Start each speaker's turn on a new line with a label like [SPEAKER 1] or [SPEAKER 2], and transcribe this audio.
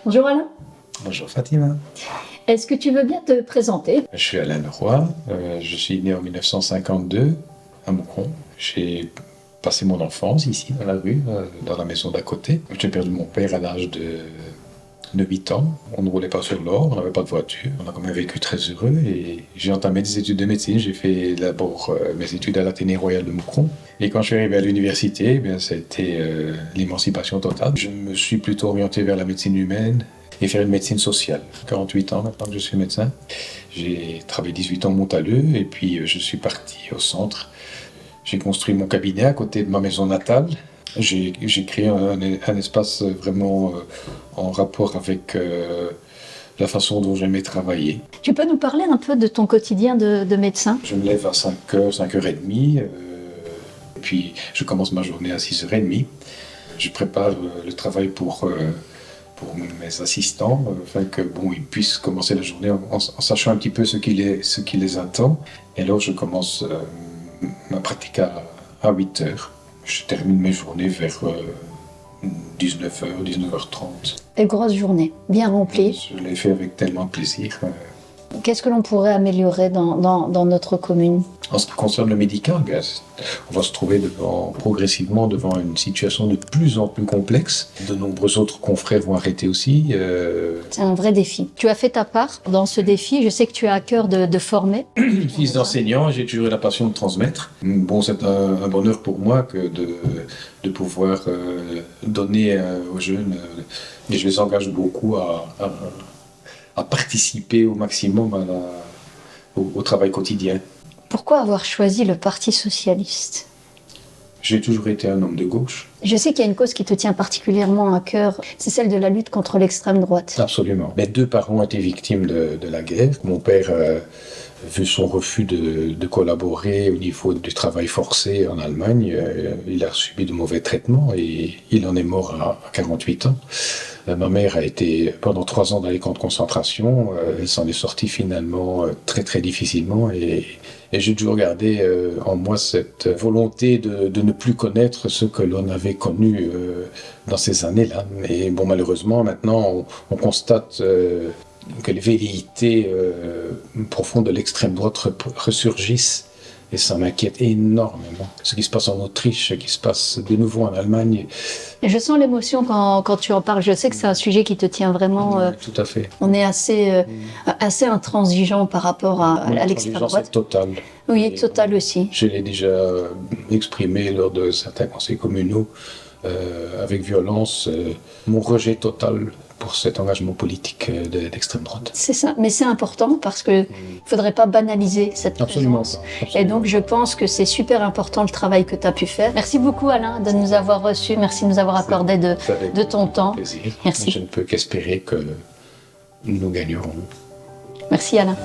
[SPEAKER 1] Bonjour Alain.
[SPEAKER 2] Bonjour Fatima.
[SPEAKER 1] Est-ce que tu veux bien te présenter?
[SPEAKER 2] Je suis Alain Leroy, je suis né en 1952 à Moucron. J'ai passé mon enfance ici dans la rue, dans la maison d'à côté. J'ai perdu mon père à l'âge de 8 ans. On ne roulait pas sur l'or, on n'avait pas de voiture. On a quand même vécu très heureux et j'ai entamé des études de médecine. J'ai fait d'abord mes études à l'Athénée Royal de Moucron. Et quand je suis arrivé à l'université, eh bien, ça a été l'émancipation totale. Je me suis plutôt orienté vers la médecine humaine et faire une médecine sociale. 48 ans maintenant que je suis médecin. J'ai travaillé 18 ans à Montaleux et puis je suis parti au centre. J'ai construit mon cabinet à côté de ma maison natale. J'ai créé un espace vraiment en rapport avec la façon dont j'aimais travailler.
[SPEAKER 1] Tu peux nous parler un peu de ton quotidien de médecin?
[SPEAKER 2] Je me lève à 5h, 5h30, et puis je commence ma journée à 6h30. Je prépare le travail pour mes assistants, afin que ils puissent commencer la journée en sachant un petit peu ce qui les attend. Et alors je commence ma pratique à 8h. Je termine mes journées vers 19h, 19h30.
[SPEAKER 1] Et grosse journée, bien remplie.
[SPEAKER 2] Je l'ai fait avec tellement de plaisir.
[SPEAKER 1] Qu'est-ce que l'on pourrait améliorer dans notre commune?
[SPEAKER 2] En ce qui concerne le médical, on va se trouver progressivement devant une situation de plus en plus complexe. De nombreux autres confrères vont arrêter aussi.
[SPEAKER 1] C'est un vrai défi. Tu as fait ta part dans ce défi. Je sais que tu as à cœur de former.
[SPEAKER 2] Fils d'enseignant, j'ai toujours eu la passion de transmettre. Bon, c'est un bonheur pour moi que de pouvoir donner aux jeunes. Et je les engage beaucoup à participer au maximum au travail quotidien.
[SPEAKER 1] Pourquoi avoir choisi le Parti socialiste?
[SPEAKER 2] J'ai toujours été un homme de gauche.
[SPEAKER 1] Je sais qu'il y a une cause qui te tient particulièrement à cœur, c'est celle de la lutte contre l'extrême droite.
[SPEAKER 2] Absolument. Mes deux parents étaient victimes de la guerre. Mon père, vu son refus de collaborer au niveau du travail forcé en Allemagne, il a subi de mauvais traitements et il en est mort à 48 ans. Ma mère a été pendant 3 ans dans les camps de concentration. Elle s'en est sortie finalement très très difficilement et j'ai toujours gardé en moi cette volonté de ne plus connaître ce que l'on avait connu dans ces années-là. Mais bon, malheureusement, maintenant, on constate que les velléités profondes de l'extrême droite ressurgissent. Et ça m'inquiète énormément. Ce qui se passe en Autriche, ce qui se passe de nouveau en Allemagne.
[SPEAKER 1] Et je sens l'émotion quand tu en parles. Je sais que c'est un sujet qui te tient vraiment.
[SPEAKER 2] Tout à fait.
[SPEAKER 1] On est assez intransigeant par rapport à l'extrême droite.
[SPEAKER 2] C'est total.
[SPEAKER 1] Oui, total aussi.
[SPEAKER 2] Je l'ai déjà exprimé lors de certains conseils communaux avec violence. Mon rejet total pour cet engagement politique d'extrême droite.
[SPEAKER 1] C'est ça, mais c'est important parce qu'il ne faudrait pas banaliser cette
[SPEAKER 2] Absolument
[SPEAKER 1] présence.
[SPEAKER 2] pas. Absolument.
[SPEAKER 1] Et donc je pense que c'est super important le travail que tu as pu faire. Merci beaucoup Alain de nous avoir reçus, merci de nous avoir accordé de ton temps.
[SPEAKER 2] Plaisir.
[SPEAKER 1] Merci.
[SPEAKER 2] Je ne peux qu'espérer que nous gagnerons.
[SPEAKER 1] Merci Alain.